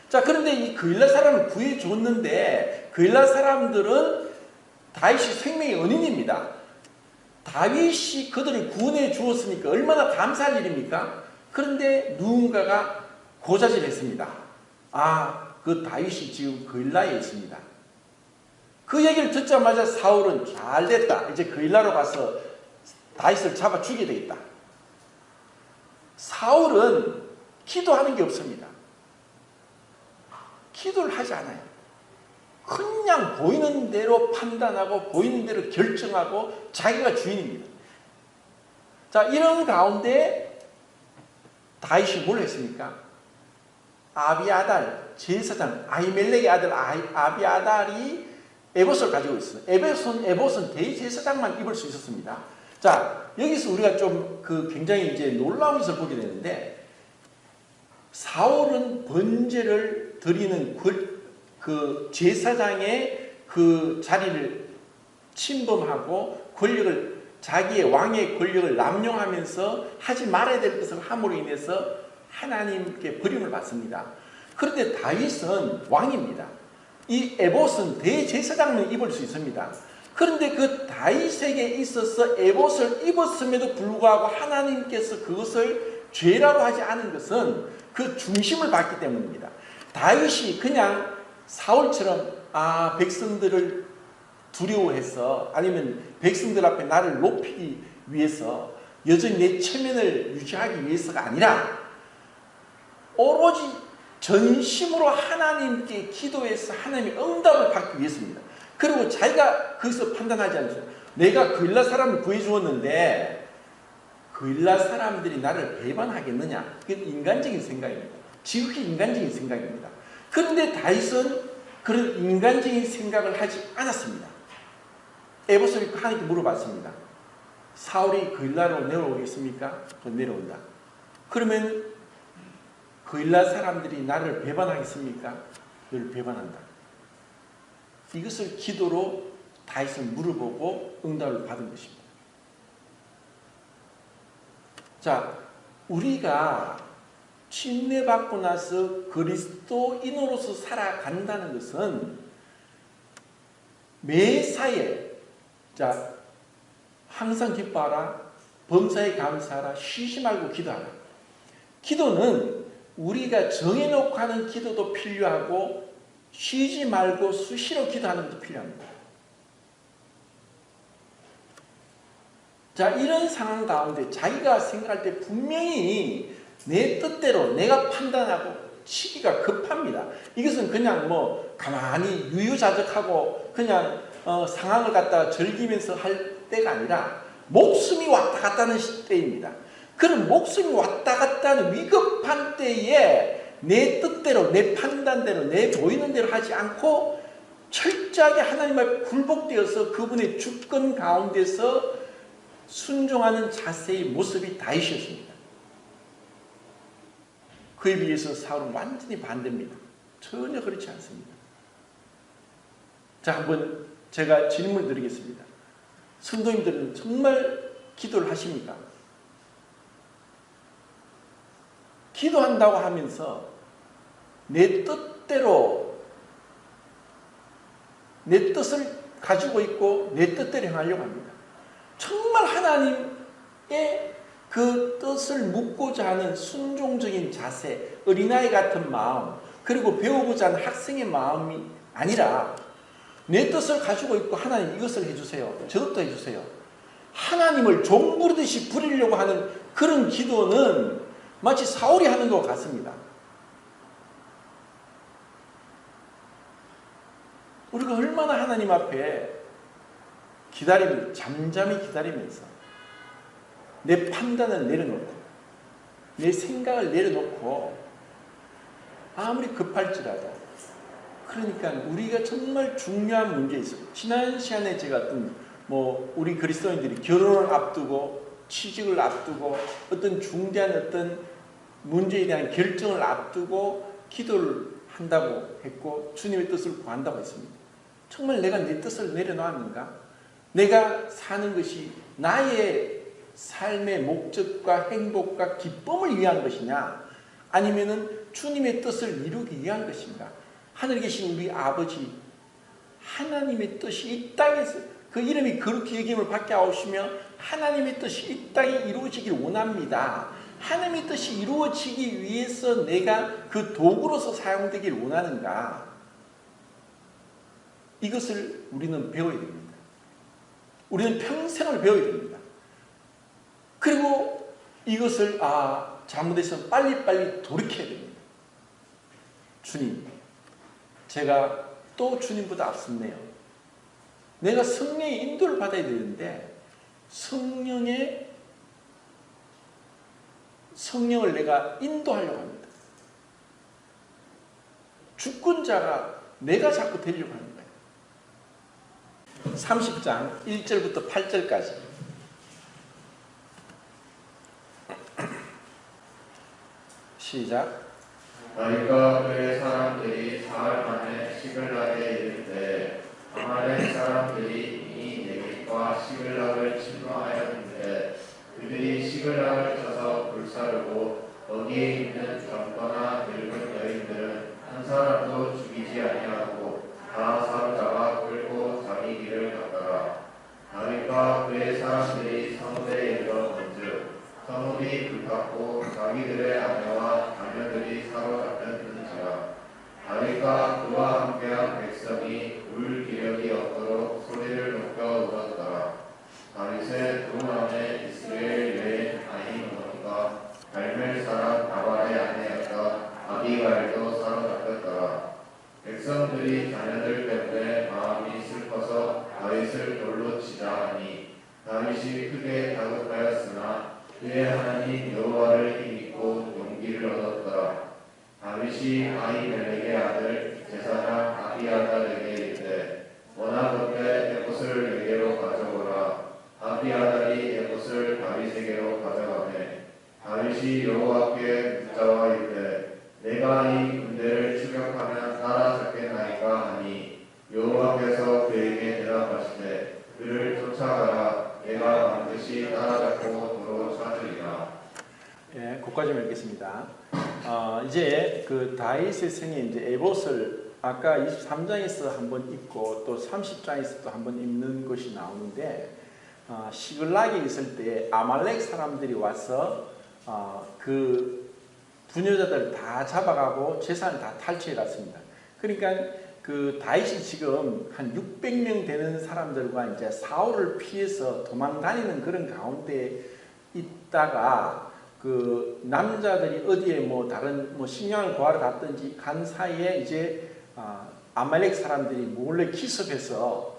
자, 그런데 이 그일라 사람을 구해줬는데 그일라 사람들은 다윗이 생명의 은인입니다. 다윗이 그들을 구원해 주었으니까 얼마나 감사할 일입니까? 그런데 누군가가 고자질했습니다. 그 다윗이 지금 그일라에 있습니다. 그 얘기를 듣자마자 사울은 잘됐다. 이제 그일라로 가서 다윗을 잡아 죽여야 되겠다. 사울은 기도하는 게 없습니다. 기도를 하지 않아요. 그냥 보이는 대로 판단하고 보이는 대로 결정하고 자기가 주인입니다. 자, 이런 가운데 다윗이 뭘 했습니까? 아비아달 제사장 아히멜렉의 아들 아비아달이 에봇을 가지고 있어요. 에봇은 대제사장만 입을 수 있었습니다. 자, 여기서 우리가 좀 굉장히 이제 놀라운 것을 보게 되는데 사울은 번제를 드리는 그 제사장의 그 자리를 침범하고 권력을 자기의 왕의 권력을 남용하면서 하지 말아야 될 것을 함으로 인해서 하나님께 버림을 받습니다. 그런데 다윗은 왕입니다. 이 에봇은 대제사장만 입을 수 있습니다. 그런데 그 다윗에게 있어서 에봇을 입었음에도 불구하고 하나님께서 그것을 죄라고 하지 않은 것은 그 중심을 받기 때문입니다. 다윗이 그냥 사울처럼 백성들을 두려워해서 아니면 백성들 앞에 나를 높이기 위해서 여전히 내 체면을 유지하기 위해서가 아니라 오로지 전심으로 하나님께 기도해서 하나님의 응답을 받기 위해서입니다. 그리고 자기가 거기서 판단하지 않죠. 내가 그일라 사람을 구해주었는데 그일라 사람들이 나를 배반하겠느냐? 그건 인간적인 생각입니다. 지극히 인간적인 생각입니다. 그런데 다윗은 그런 인간적인 생각을 하지 않았습니다. 에봇을 입고 하나님께 물어봤습니다. 사울이 그일라로 내려오겠습니까? 내려온다. 그러면 그일라 사람들이 나를 배반하겠습니까? 너를 배반한다. 이것을 기도로 다윗을 물어보고 응답을 받은 것입니다. 자, 우리가 침례받고 나서 그리스도인으로서 살아간다는 것은 매사에 자 항상 기뻐하라, 범사에 감사하라, 쉬지 말고 기도하라. 기도는 우리가 정해놓고 하는 기도도 필요하고 쉬지 말고 수시로 기도하는 것도 필요합니다. 자, 이런 상황 가운데 자기가 생각할 때 분명히 내 뜻대로 내가 판단하고 치기가 급합니다. 이것은 그냥 가만히 유유자적하고 그냥 상황을 갖다가 즐기면서 할 때가 아니라 목숨이 왔다 갔다 하는 때입니다. 그런 목숨이 왔다 갔다 하는 위급한 때에 내 뜻대로, 내 판단대로, 내 보이는 대로 하지 않고 철저하게 하나님 앞에 굴복되어서 그분의 주권 가운데서 순종하는 자세의 모습이 다윗이었습니다. 그에 비해서 사울은 완전히 반대입니다. 전혀 그렇지 않습니다. 자, 한번 제가 질문을 드리겠습니다. 성도님들은 정말 기도를 하십니까? 기도한다고 하면서 내 뜻대로 내 뜻을 가지고 있고 내 뜻대로 행하려고 합니다. 정말 하나님의 그 뜻을 묻고자 하는 순종적인 자세, 어린아이 같은 마음, 그리고 배우고자 하는 학생의 마음이 아니라 내 뜻을 가지고 있고 하나님 이것을 해주세요. 저것도 해주세요. 하나님을 종 부르듯이 부리려고 하는 그런 기도는 마치 사울이 하는 것 같습니다. 우리가 얼마나 하나님 앞에 기다리면서, 잠잠히 기다리면서 내 판단을 내려놓고 내 생각을 내려놓고 아무리 급할지라도, 그러니까 우리가 정말 중요한 문제에 있어요. 지난 시간에 제가 어떤 우리 그리스도인들이 결혼을 앞두고 취직을 앞두고 어떤 중대한 어떤 문제에 대한 결정을 앞두고 기도를 한다고 했고 주님의 뜻을 구한다고 했습니다. 정말 내가 내 뜻을 내려놓았는가? 내가 사는 것이 나의 삶의 목적과 행복과 기쁨을 위한 것이냐? 아니면은 주님의 뜻을 이루기 위한 것인가? 하늘에 계신 우리 아버지 하나님의 뜻이 이 땅에서 그 이름이 그렇게 여김을 받게 하시며 하나님의 뜻이 이 땅에 이루어지길 원합니다. 하나님의 뜻이 이루어지기 위해서 내가 그 도구로서 사용되길 원하는가? 이것을 우리는 배워야 됩니다. 우리는 평생을 배워야 됩니다. 그리고 이것을 잘못했으면 빨리빨리 돌이켜야 됩니다. 주님, 제가 또 주님보다 앞섰네요. 내가 성령의 인도를 받아야 되는데 성령을 내가 인도하려고 합니다. 주권자가 내가 자꾸 되려고 하는 거예요. 30장 1절부터 8절까지 시작. 다윗과 그의 사람들이 사흘 만에 시글락에 이를 때 아말렉 사람들이 이미 네겝과 시글락을 침노하였는데 그들이 시글락을 쳐서 불사르고 거기에 있는 젊거나 늙은 여인들은 한 사람도 죽이지 아니하고 다 사로잡아 끌고 자기 길을 갔더라. 다윗과 그의 사람들이 성읍에 이르렀은즉 성읍이 불탔고 자기들의 아내와 자녀들이 사로잡혔는지라. 다윗과 그와 함께한 백성이 울 기력이 없도록 소리를 높여 울었더라. 다윗의 두 아내 이스라엘 여인 아히노아미가 갈멜 사람 나발의 아내였던 아비가일도 사로잡혔더라. 백성들이 자녀들 때문에 마음이 슬퍼서 다윗을 돌로 치자 하니 다윗이 크게 다급하였으나 그의 하나님 여호와를 힘입고 용기를 얻었더라. 다윗이 아히멜렉의 아들 제사장 아비아달에게 이르되 원하건대 에봇을 내게로 가져오라. 아비아달이 에봇을 다윗에게로 가져가매 다윗이 여호와께 묻자와 이르되 내가 이 군대를 추격하면 따라잡겠나이까 하니 여호와께서 그에게 대답하시되 그를 쫓아가라. 내가 반드시 따라잡고 도로 찾으리라. 예, 거기까지 읽겠습니다. 이제 그 다윗의 성에 이제 에봇을 아까 23장에서 한번 읽고 또 30장에서 또 한번 읽는 것이 나오는데 시글락에 있을 때 아말렉 사람들이 와서 그 부녀자들 다 잡아가고 재산을 다 탈취해 갔습니다. 그러니까 그 다윗이 지금 한 600명 되는 사람들과 이제 사울을 피해서 도망 다니는 그런 가운데 있다가 그 남자들이 어디에 다른 식량을 구하러 갔든지 간 사이에 이제 아말렉 사람들이 몰래 기습해서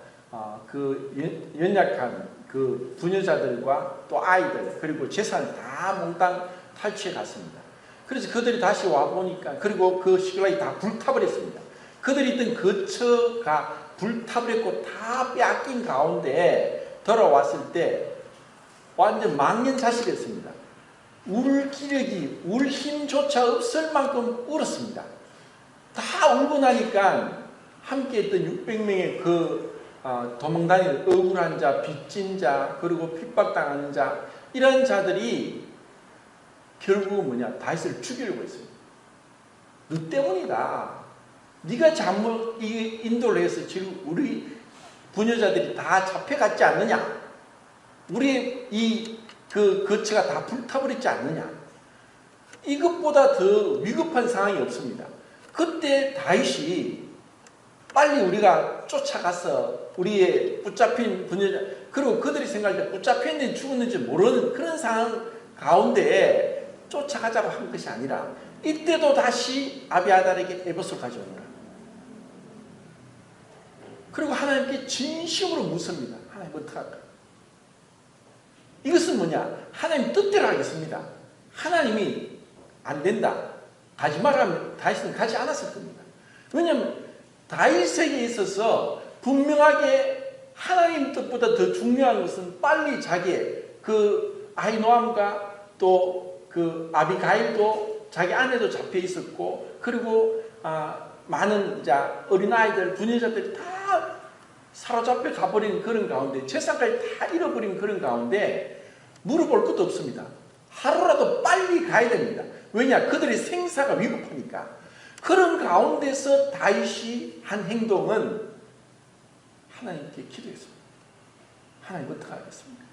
그 연약한 그 부녀자들과 또 아이들 그리고 재산 다 몽땅 탈취해 갔습니다. 그래서 그들이 다시 와 보니까 그리고 그 시글락이 다 불타버렸습니다. 그들이 있던 거처가 불타버렸고 다 빼앗긴 가운데 돌아왔을 때 완전 망연자실했습니다. 울 기력이 울 힘조차 없을 만큼 울었습니다. 다 울고 나니까 함께 했던 600명의 그 도망다니는 억울한 자, 빚진 자, 그리고 핍박당하는 자 이런 자들이 결국은 뭐냐? 다윗을 죽이려고 했어요. 너 때문이다. 네가 잘못 인도를 해서 지금 우리 부녀자들이 다 잡혀갔지 않느냐? 우리 그 거처가 다 불타버렸지 않느냐? 이것보다 더 위급한 상황이 없습니다. 그때 다윗이 빨리 우리가 쫓아가서 우리의 붙잡힌 부녀자 그리고 그들이 생각할 때 붙잡혔는지 죽었는지 모르는 그런 상황 가운데 쫓아가자고 한 것이 아니라 이때도 다시 아비아달에게 에봇을 가져오느라 그리고 하나님께 진심으로 묻습니다. 하나님 어떡할까? 이것은 뭐냐? 하나님 뜻대로 하겠습니다. 하나님이 안 된다. 가지 말라면 다윗은 가지 않았을 겁니다. 왜냐하면 다윗에게 있어서 분명하게 하나님 뜻보다 더 중요한 것은 빨리 자기의 그 아히노암과 또 그 아비가일도 자기 아내도 잡혀 있었고 그리고 많은 어린아이들 부녀자들이 다 사로잡혀 가버린 그런 가운데 재산까지 다 잃어버린 그런 가운데 물어볼 것도 없습니다. 하루라도 빨리 가야 됩니다. 왜냐? 그들의 생사가 위급하니까. 그런 가운데서 다윗이 한 행동은 하나님께 기도했습니다. 하나님 어떻게 하겠습니까?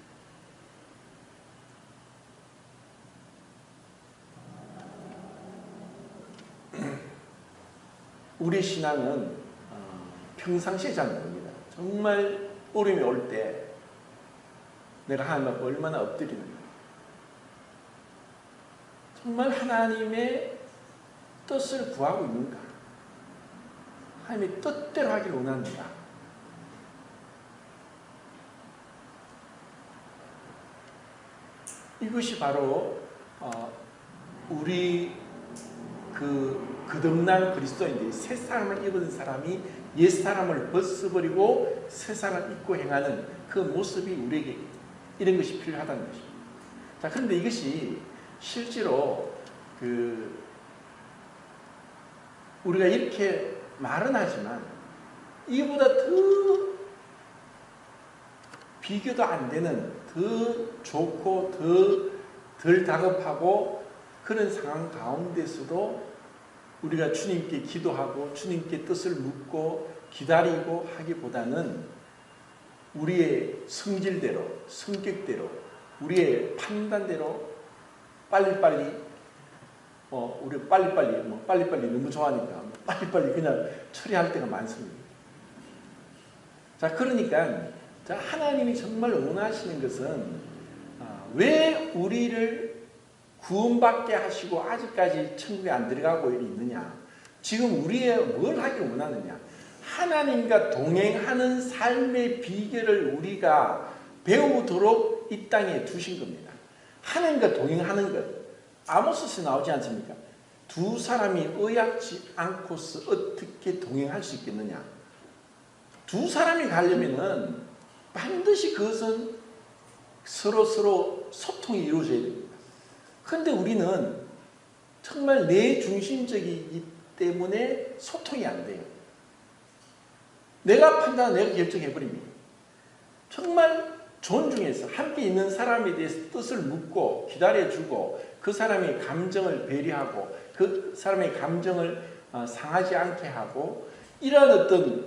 우리 신앙은 평상시에 잘 모릅니다. 정말 어려움이 올 때 내가 하나님 앞에 얼마나 엎드리는가. 정말 하나님의 뜻을 구하고 있는가. 하나님의 뜻대로 하기를 원하는가. 이것이 바로 우리 거듭난 그리스도인들이 새 사람을 입은 사람이 옛 사람을 벗어버리고 새 사람을 입고 행하는 그 모습이 우리에게 이런 것이 필요하다는 것입니다. 자, 그런데 이것이 실제로 우리가 이렇게 말은 하지만 이보다 더 비교도 안 되는 더 좋고 덜 다급하고 그런 상황 가운데서도 우리가 주님께 기도하고 주님께 뜻을 묻고 기다리고 하기보다는 우리의 성질대로 성격대로 우리의 판단대로 빨리빨리 우리 빨리빨리 너무 좋아하니까 빨리빨리 그냥 처리할 때가 많습니다. 자, 그러니까 하나님이 정말 원하시는 것은 왜 우리를 구원받게 하시고 아직까지 천국에 안 들어가고 있느냐? 지금 우리의 뭘 하길 원하느냐? 하나님과 동행하는 삶의 비결을 우리가 배우도록 이 땅에 두신 겁니다. 하나님과 동행하는 것. 아모스에 나오지 않습니까? 두 사람이 의약지 않고서 어떻게 동행할 수 있겠느냐? 두 사람이 가려면은 반드시 그것은 서로 소통이 이루어져야 됩니다. 그런데 우리는 정말 내 중심적이기 때문에 소통이 안 돼요. 내가 판단, 내가 결정해버립니다. 정말 존중해서 함께 있는 사람에 대해서 뜻을 묻고 기다려주고 그 사람의 감정을 배려하고 그 사람의 감정을 상하지 않게 하고 이런 어떤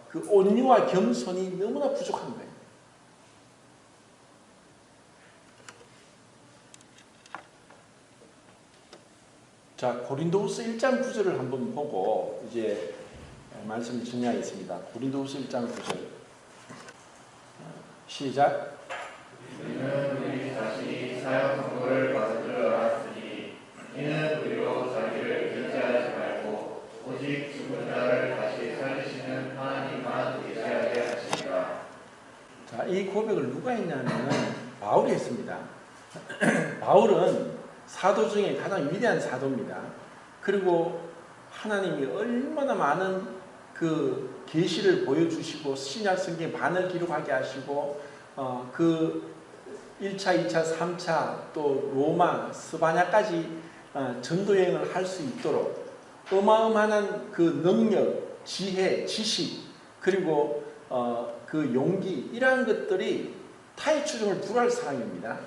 그 온유와 겸손이 너무나 부족한 거예요. 자, 고린도후서 1장 9절을 한번 보고 이제 말씀을 정리하겠습니다. 고린도후서 1장 9절 시작. 우리는 우리 자신이 사역한 것을 받은 줄 알았으니 이는 우리로 자기를 견제하지 말고 오직 죽은 자를 다시 자, 이 고백을 누가 했냐면 바울이 했습니다. 바울은 사도 중에 가장 위대한 사도입니다. 그리고 하나님이 얼마나 많은 그 계시를 보여주시고 신약 성경에 반을 기록하게 하시고 그 1차, 2차, 3차 또 로마, 스바냐까지 전도여행을 할 수 있도록 어마어마한 그 능력, 지혜, 지식 그리고 그 용기 이러한 것들이 타의 추종을 불허할 사람입니다.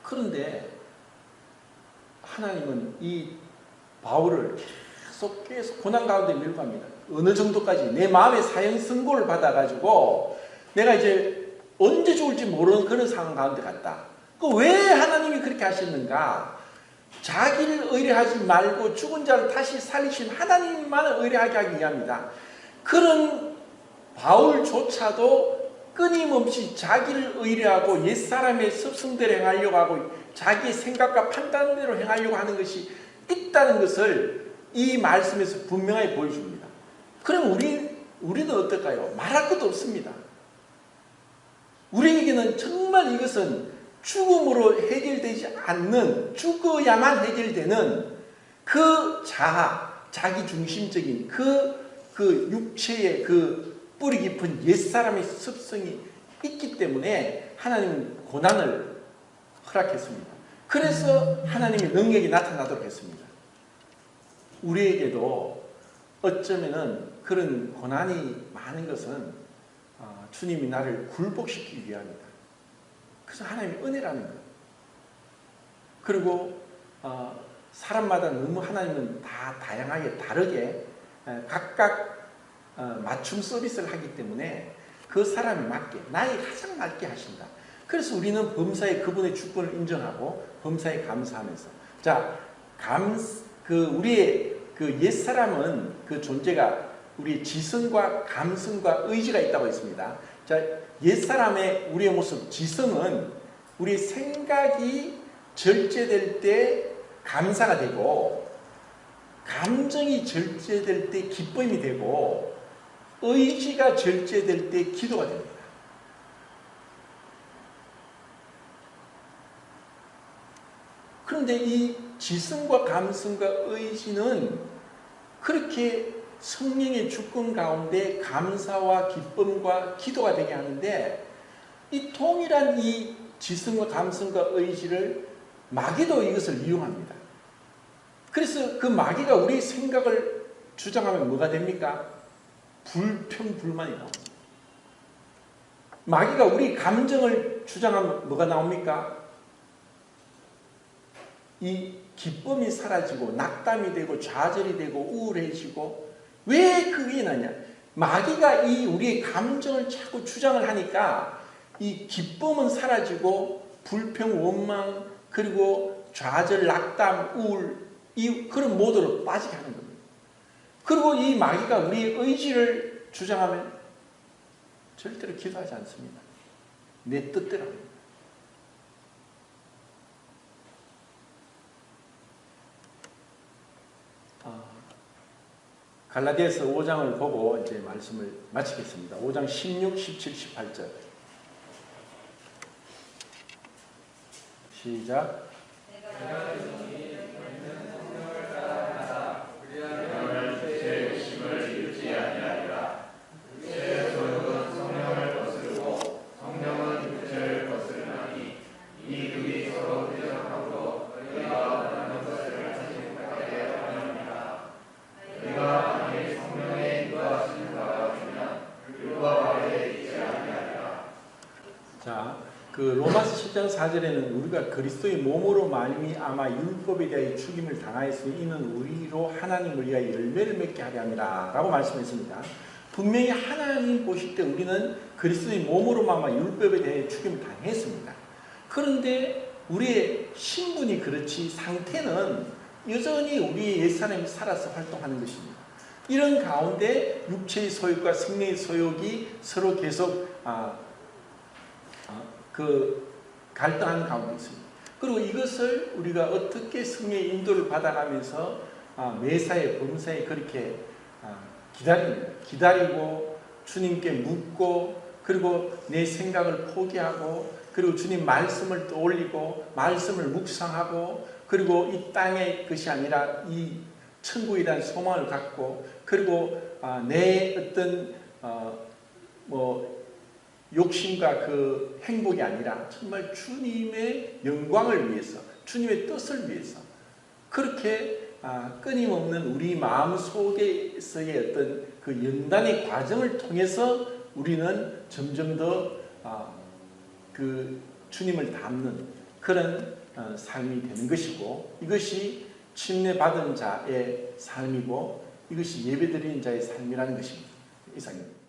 그런데 하나님은 이 바울을 계속 고난 가운데 밀고 갑니다. 어느 정도까지 내 마음의 사형 선고를 받아가지고 내가 이제 언제 죽을지 모르는 그런 상황 가운데 갔다. 왜 하나님이 그렇게 하셨는가? 자기를 의뢰하지 말고 죽은 자를 다시 살리신 하나님만을 의뢰하게 하기 위함이다. 그런 바울조차도 끊임없이 자기를 의뢰하고 옛사람의 습성대로 행하려고 하고 자기의 생각과 판단대로 행하려고 하는 것이 있다는 것을 이 말씀에서 분명하게 보여줍니다. 그럼 우리는 어떨까요? 말할 것도 없습니다. 우리에게는 정말 이것은 죽음으로 해결되지 않는, 죽어야만 해결되는 그 자아, 자기중심적인 그 육체의 그 뿌리 깊은 옛사람의 습성이 있기 때문에 하나님은 고난을 허락했습니다. 그래서 하나님의 능력이 나타나도록 했습니다. 우리에게도 어쩌면은 그런 고난이 많은 것은 주님이 나를 굴복시키기 위함이다. 그래서 하나님의 은혜라는 것. 그리고 사람마다 너무 하나님은 다 다양하게 다르게 각각 맞춤 서비스를 하기 때문에 그 사람에 맞게 나에 가장 맞게 하신다. 그래서 우리는 범사에 그분의 주권을 인정하고 범사에 감사하면서 우리의 그 옛사람은 그 존재가 우리의 지성과 감성과 의지가 있다고 했습니다. 자, 옛사람의 우리의 모습, 지성은 우리의 생각이 절제될 때 감사가 되고 감정이 절제될 때 기쁨이 되고 의지가 절제될 때 기도가 됩니다. 그런데 이 지성과 감성과 의지는 그렇게 성령의 주권 가운데 감사와 기쁨과 기도가 되게 하는데 이 동일한 이 지성과 감성과 의지를 마귀도 이것을 이용합니다. 그래서 그 마귀가 우리의 생각을 주장하면 뭐가 됩니까? 불평불만이 나옵니다. 마귀가 우리 감정을 주장하면 뭐가 나옵니까? 이 기쁨이 사라지고 낙담이 되고 좌절이 되고 우울해지고 왜 그게 나냐? 마귀가 이 우리의 감정을 자꾸 주장을 하니까 이 기쁨은 사라지고 불평, 원망 그리고 좌절, 낙담, 우울 이 그런 모드로 빠지게 하는 겁니다. 그리고 이 마귀가 우리의 의지를 주장하면 절대로 기도하지 않습니다. 내 뜻대로 합니다. 갈라디아서 5장을 보고 이제 말씀을 마치겠습니다. 5장 16, 17, 18절 시작. 그 로마서 10장 4절에는 우리가 그리스도의 몸으로 말미암아 율법에 대하여 죽임을 당하였으니 이는 우리로 하나님을 위하여 열매를 맺게 하려 함이라 라고 말씀했습니다. 분명히 하나님 보실 때 우리는 그리스도의 몸으로 말미암아 율법에 대하여 죽임을 당했습니다. 그런데 우리의 신분이 그렇지 상태는 여전히 우리의 옛사람이 살아서 활동하는 것입니다. 이런 가운데 육체의 소욕과 성령의 소욕이 서로 계속 갈등하는 가운데 있습니다. 그리고 이것을 우리가 어떻게 성령의 인도를 받아가면서 매사에 범사에 그렇게 기다리고 주님께 묻고 그리고 내 생각을 포기하고 그리고 주님 말씀을 떠올리고 말씀을 묵상하고 그리고 이 땅의 것이 아니라 이 천국이라는 소망을 갖고 그리고 내 어떤 욕심과 그 행복이 아니라 정말 주님의 영광을 위해서 주님의 뜻을 위해서 그렇게 끊임없는 우리 마음속에서의 어떤 그 연단의 과정을 통해서 우리는 점점 더 그 주님을 닮는 그런 삶이 되는 것이고 이것이 침례받은 자의 삶이고 이것이 예배드리는 자의 삶이라는 것입니다. 이상입니다.